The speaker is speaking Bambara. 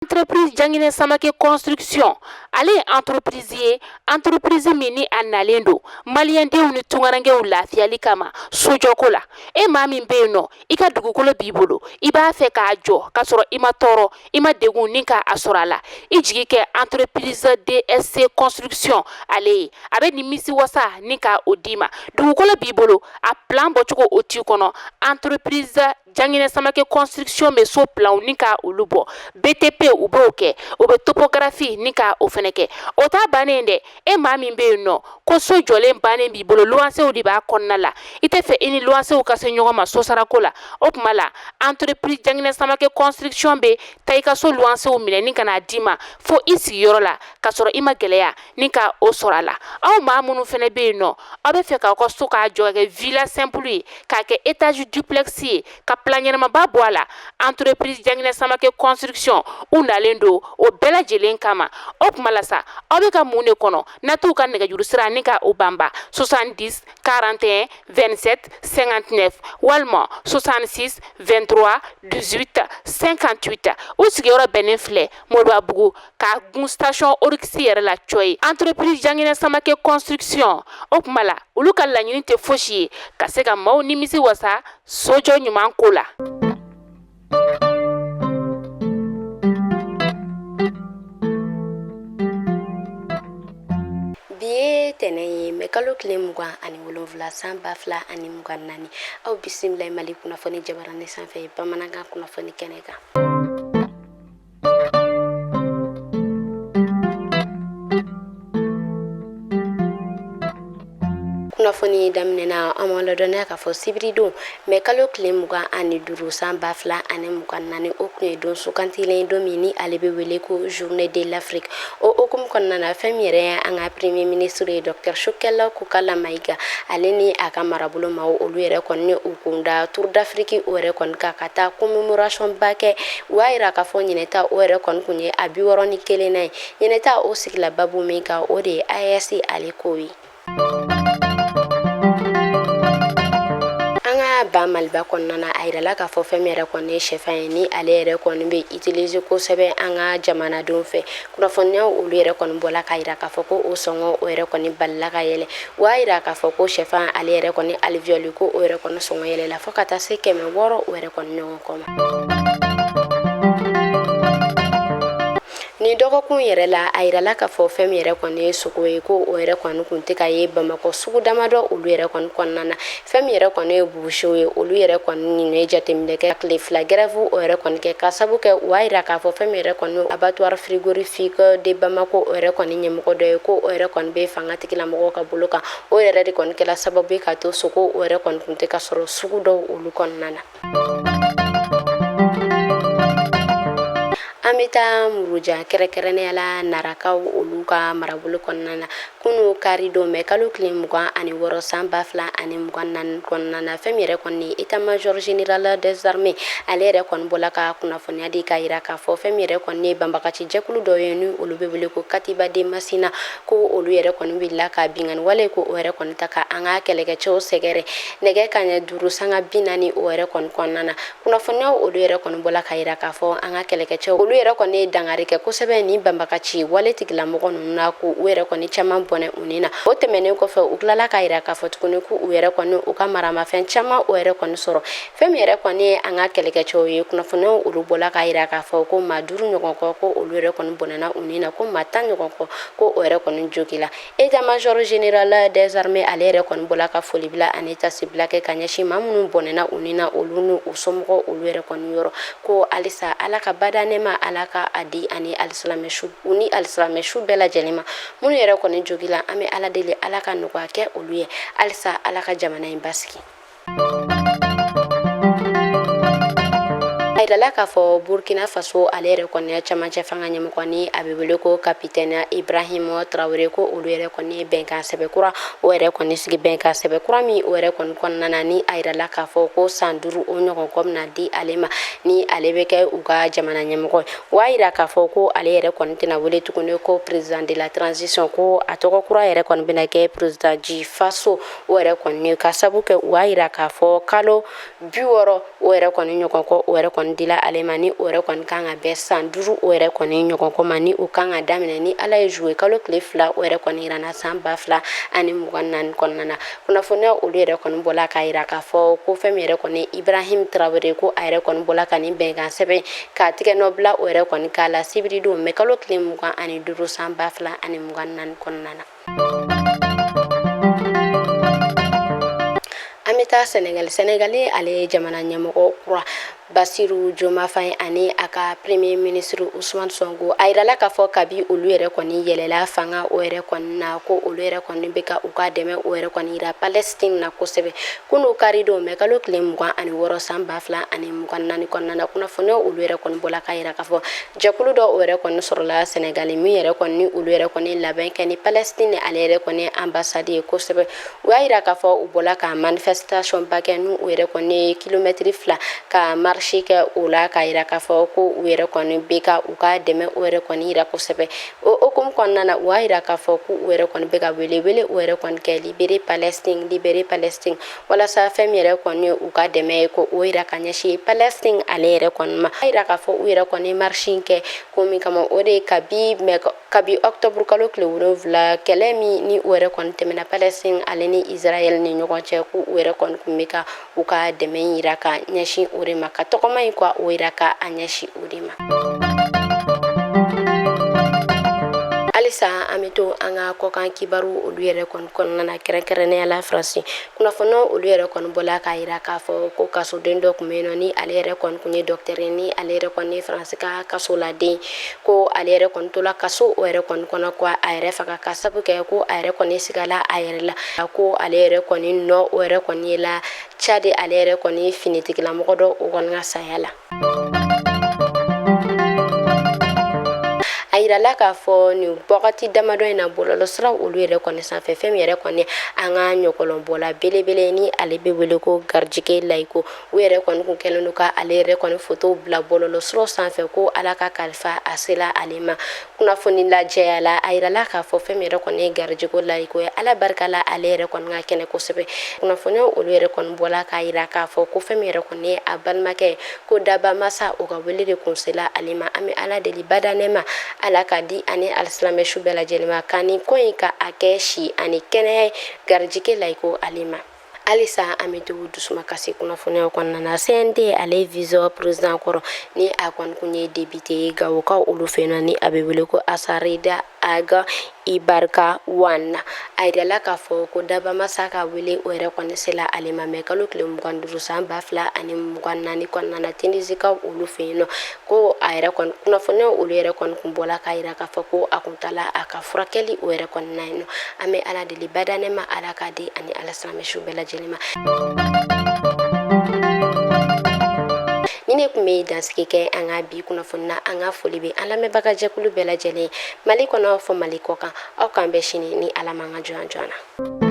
Entreprise Jangine Samake Construction ale entreprise mini analendo maliendenw ni tungarangew lafiyali kama sojoko la maa min be yen nɔ i ka dugukolo b'i bolo i b'a fɛ k'a jɔ k'a sɔrɔ i ma tɔɔrɔ i ma degun ni k'a sɔrɔ a la i jigi kɛ entreprise DSC Construction ale a bɛ nimisi wasa ni k'a o d'i ma dugukolo b'i bolo a plan bɔcogo o t'i kɔnɔ entreprise Jangine Samake Construction bɛ so plan ni k'a olu bɔ BTP u b'o kɛ o bɛ topographie ni k'a o fɛnɛ kɛ o t'a bannen dɛ maa min bɛ yen nɔ ko so jɔlen bannen b'i bolo luwansew de b'a kɔnɔna la i tɛ fɛ i ni luwansew ka se ɲɔgɔn ma so sarako la o tuma la entreprise Jangine Samake Construction bɛ taa i ka so luwansew minɛ ni ka n'a d'i ma fo i sigiyɔrɔ la ka sɔrɔ i ma gɛlɛya ni ka o sɔrɔ a la aw maa minnu fɛnɛ bɛ yen nɔ aw bɛ fɛ k'aw ka so k'a jɔ ka kɛ villa simple ye k'a kɛ étage duplex ye ka plan ɲɛnamaba bɔ a la entreprise Jangine Samake Construction u nalen don o bɛɛ lajɛlen kama o tuma la sa aw bɛ ka mun de kɔnɔ n'a t'u ka nɛgɛjuru sira ni ka o banba 70 41 27 59 walima 66 23 18 58 u sigiyɔrɔ bɛnnen filɛ Moribabugu k'a gun station Orix yɛrɛ la Coyi entreprise Jangine Samake Construction o tuma la olu ka laɲini tɛ fosi ye ka se ka maaw nimisi wasa sojɔ ɲuman ko la. Biye tɛnɛn ye mɛ kalo tile 27 san 2024 aw bisimila Mali kunnafoni jabaranin sanfɛ bamanankan kunnafoni kɛnɛ kan. Kunnafoni daminɛna an ma ladɔnniya k'a fɔ sibiridon mɛ kalo tile 25 san 2024 o kun ye don sugantilen don min ni ale bɛ wele ko journée de l'Afrique o hukumu kɔnɔna na fɛn min yɛrɛ ye an ka premier ministre ye Dr Shukela Kukala Mayiga ale ni a ka marabolo maaw olu yɛrɛ kɔni ni u kun da Tour d'Afrique o yɛrɛ kɔni ka taa commémoration ba kɛ u y'a yira k'a fɔ ɲinɛta o yɛrɛ kɔni kun ye a 61nan ye ɲinɛta o sigila babu min kan o de ye AES ale ko ye. Ba Maliba kɔnɔna a yirala k'a fɔ fɛn min yɛrɛ kɔni ye sɛfan ye ni ale yɛrɛ kɔni bɛ utiliser kosɛbɛ an ka jamanadenw fɛ kunnafoniyaw olu yɛrɛ kɔni bɔla k'a yira k'a fɔ ko o sɔngɔ o yɛrɛ kɔni balila ka yɛlɛ u y'a yira k'a fɔ ko sɛfan ale yɛrɛ kɔni alvéole ko o yɛrɛ kɔni sɔngɔ yɛlɛla fo ka taa se 600 o yɛrɛ kɔni ɲɔgɔn kɔ ma. Ni dɔgɔkun yɛrɛ la a yirala k'a fɔ fɛn min yɛrɛ kɔni ye sogo ye ko o yɛrɛ kɔni kun tɛ ka ye Bamakɔ sugu damadɔ olu yɛrɛ kɔni kɔnɔna na fɛn min yɛrɛ kɔni ye boucher ye olu yɛrɛ kɔni nin ye jateminɛ kɛ tile 2 grève o yɛrɛ kɔni kɛ ka sabu kɛ u y'a yira k'a fɔ fɛn min yɛrɛ kɔni abattoir frigorifique de Bamako o yɛrɛ kɔni ɲɛmɔgɔ dɔ ye ko o yɛrɛ kɔni bɛ fangatigila ka bolo kan o yɛrɛ de kɔni kɛla sababu ye k'a to sogo o yɛrɛ kɔni kun tɛ ka sɔrɔ sugu dɔw olu kɔnɔna na. An bɛ taa Muruja kɛrɛnkɛrɛnnenya la Narakaw olu ka marabolo kɔnɔna na kunu kari don mɛ kalo tile 26 san 2024 kɔnɔna na fɛn min yɛrɛ kɔni ye état major général des armées ale yɛrɛ kɔni bɔla ka kunnafoniya di k'a yira k'a fɔ fɛn min yɛrɛ kɔni ye banbagaci jɛkulu dɔ ye ni olu bɛ wele ko Katiba de Masina ko olu yɛrɛ kɔni wulila ka bingani wale ko o yɛrɛ kɔni ta ka an ka kɛlɛkɛcɛw sɛgɛrɛ nɛgɛ kaɲɛ 5 sanga 40 o yɛrɛ kɔni kɔnɔna na kunnafoniyaw olu yɛrɛ kɔni bɔla k'a yira k'a fɔ an ka kɛlɛkɛcɛw olu yɛrɛ kɔni ye dangari kɛ kosɛbɛ ni banbagaci wale tigilamɔgɔ ninnu na ko u yɛrɛ kɔni caman bɔnɛ u ni na o tɛmɛnen kɔfɛ u tilala k'a yira k'a fɔ tuguni ko u yɛrɛ kɔni u ka maramafɛn caman o yɛrɛ kɔni sɔrɔ fɛn min yɛrɛ kɔni ye an ka kɛlɛkɛcɛw ye kunnafoniyaw olu bɔla k'a yira k'a fɔ ko maa 5 ɲɔgɔn kɔ ko olu yɛrɛ kɔni bɔnɛna u ni na ko maa 10 ɲɔgɔn kɔ ko o yɛrɛ kɔni jogila état major général des armées ale yɛrɛ kɔni bɔla ka foli bila ani tasibila kɛ ka ɲɛsin maa minnu bɔnɛna u ni na olu ni u somɔgɔw olu yɛrɛ kɔni yɔrɔ ko halisa ala ka bada nɛma ala ka a di ani alisilamɛsu u ni alisilamɛsu bɛɛ lajɛlen ma minnu yɛrɛ kɔni jogila an bɛ ala deli ala ka nɔgɔya kɛ olu ye halisa ala ka jamana in basigi. A yirala k'a fɔ Burkina Faso ale yɛrɛ kɔni ye camancɛ fanga ɲɛmɔgɔ ni a bɛ wele ko capitaine Ibrahima Traoré ko olu yɛrɛ kɔni ye bɛnkan sɛbɛn kura o yɛrɛ kɔni sigi bɛnkan sɛbɛn kura min o yɛrɛ kɔni kɔnɔna na ni a yirala k'a fɔ ko san 5 o ɲɔgɔn kɔ bɛna di ale ma ni ale bɛ kɛ u ka jamana ɲɛmɔgɔ ye o y'a yira k'a fɔ ko ale yɛrɛ kɔni tɛna wele tuguni ko président de la transition ko a tɔgɔ kura yɛrɛ kɔni bɛna kɛ président Ji Faso o yɛrɛ kɔni ye ka sabu kɛ o y'a yira k'a fɔ kalo 60 o yɛrɛ kɔni ɲɔgɔn kɔ o yɛrɛ kɔni dila ale ma ni o yɛrɛ kɔni kan ka bɛn san 5 o yɛrɛ kɔni ɲɔgɔn ma ni o kan ka daminɛ ni ala ye jouer kalo tile 2 o yɛrɛ kɔni yirana san 2024 kɔnɔna na. Kunnafoniya olu yɛrɛ kɔni bɔla ka yira k'a fɔ ko fɛn min yɛrɛ kɔni Ibrahim Traoré ko a yɛrɛ kɔni bɔla ka nin bɛnkan sɛbɛn k'a tigɛ nɔ bila o yɛrɛ kɔni k'a la sibiridenw mais kalo tile 25 san 2024 kɔnɔna na. An bɛ taa Senegal ale jamana ɲɛmɔgɔ kura Basiru Joma Faye ani a ka premier ministre Ousmane Sonko a yirala k'a fɔ kabi olu yɛrɛ kɔni yɛlɛla fanga o yɛrɛ kɔni na ko olu yɛrɛ kɔni bɛ ka u ka dɛmɛ o yɛrɛ kɔni yira Palestine na kosɛbɛ kunu karidon mais kalo tile 26 san 2024 kɔnɔna na. Kunnafoniya olu yɛrɛ kɔni bɔla ka yira k'a fɔ jɛkulu dɔ o yɛrɛ kɔni sɔrɔla Senegal min yɛrɛ kɔni olu yɛrɛ kɔni labɛn kɛ ni Palestine ale yɛrɛ kɔni ambassade ye kosɛbɛ. U y'a yira k'a fɔ u bɔla ka manifestation ba kɛ n'u yɛrɛ kɔni kilomɛtiri 2 ka marche kɛ o la k'a yira k'a fɔ ko u yɛrɛ kɔni bɛ ka u ka dɛmɛ o yɛrɛ kɔni yira kosɛbɛ. O hukumu kɔnɔna na u y'a yira k'a fɔ ko u yɛrɛ kɔni bɛ ka welewele o yɛrɛ kɔni kɛ libérer Palestine walasa fɛn min yɛrɛ kɔni ye u ka dɛmɛ ye ko o yira ka ɲɛsin Palestine ale yɛrɛ kɔni ma. A yira k'a fɔ u yɛrɛ kɔni marche kɛ ko min kama o de kabi octobre kalo tile 7 kɛlɛ min ni o yɛrɛ kɔni tɛmɛna Palestine ale ni Israël ni ɲɔgɔn cɛ ko u yɛrɛ kɔni tun bɛ ka u ka dɛmɛ yira ka ɲɛsin o de ma ka tɔgɔma in quoi o yira ka a ɲɛsin o de ma. Halisa an bɛ to an ka kɔkan kibaru olu yɛrɛ kɔni kɔnɔna na kɛrɛnkɛrɛnnenya la France kunnafoniya olu yɛrɛ kɔni bɔla k'a yira k'a fɔ ko kasoden dɔ tun bɛ yen nɔ ni ale yɛrɛ kɔni tun ye docteur ye ni ale yɛrɛ kɔni ye France ka kaso laden ko ale yɛrɛ kɔni tola kaso o yɛrɛ kɔni kɔnɔ ko a yɛrɛ faga ka sabu kɛ ko a yɛrɛ kɔni sigala a yɛrɛ la ko ale yɛrɛ kɔni nɔ o yɛrɛ kɔni ye la Tchad ale yɛrɛ kɔni finitigilamɔgɔ dɔ o kɔni ka saya la. A yirala k'a fɔ nin wagati damadɔ in na bɔlɔlɔsiraw olu yɛrɛ kɔni sanfɛ fɛn min yɛrɛ kɔni an ka ɲɔgɔlɔnbɔla belebele ni ale bɛ wele ko Garijɛgɛ Layiko u yɛrɛ kɔni kun kɛlen don ka ale yɛrɛ kɔni photo bila bɔlɔlɔsiraw sanfɛ ko ala ka kalifa a sela ale ma. Kunnafoni lajɛya la a yirala k'a fɔ fɛn min yɛrɛ kɔni ye Garijɛgɛ Layiko ye ala barika la ale yɛrɛ kɔni ka kɛnɛ kosɛbɛ. Kunnafoniya olu yɛrɛ kɔni bɔla k'a yira k'a fɔ ko fɛn min yɛrɛ kɔni ye a balimakɛ ko Daba Masa o ka wele de kun sela ale ma. An bɛ ala deli badanɛ ma ala ka di ani alisilamɛ su bɛɛ lajɛlen ma ka nin ko in ka a kɛ si ani kɛnɛya ye Garijɛgɛ Layiko ale ma. Halisa an bɛ to dusuma kasi kunnafoniyaw kɔnɔna na CNT ale vice président kɔrɔ ni a kɔni kun ye député ye Gawokaw olu fɛ yen nɔ ni a bɛ wele ko Asarida Aga Ibarka Wan a yirala k'a fɔ ko Daba Masa ka wele o yɛrɛ kɔni sela ale ma mais kalo tile 25 san 2024 kɔnɔna na Tinisikaw olu fɛ yen nɔ ko a yɛrɛ kɔni kunnafoniya olu yɛrɛ kɔni kun bɔla k'a yira k'a fɔ ko a kun taala a ka furakɛli o yɛrɛ kɔni na yen nɔ. An bɛ ala deli badanɛ ma ala ka di ani alasilamɛ su bɛɛ lajɛlen ma. Ni ne kun bɛ dansigi kɛ an ka bi kunnafoni na an ka foli bɛ an lamɛnbaga jɛkulu bɛɛ lajɛlen Mali kɔnɔ fɔ Mali kɔ kan aw k'an bɛɛ sini ni ala man ka jɔn na.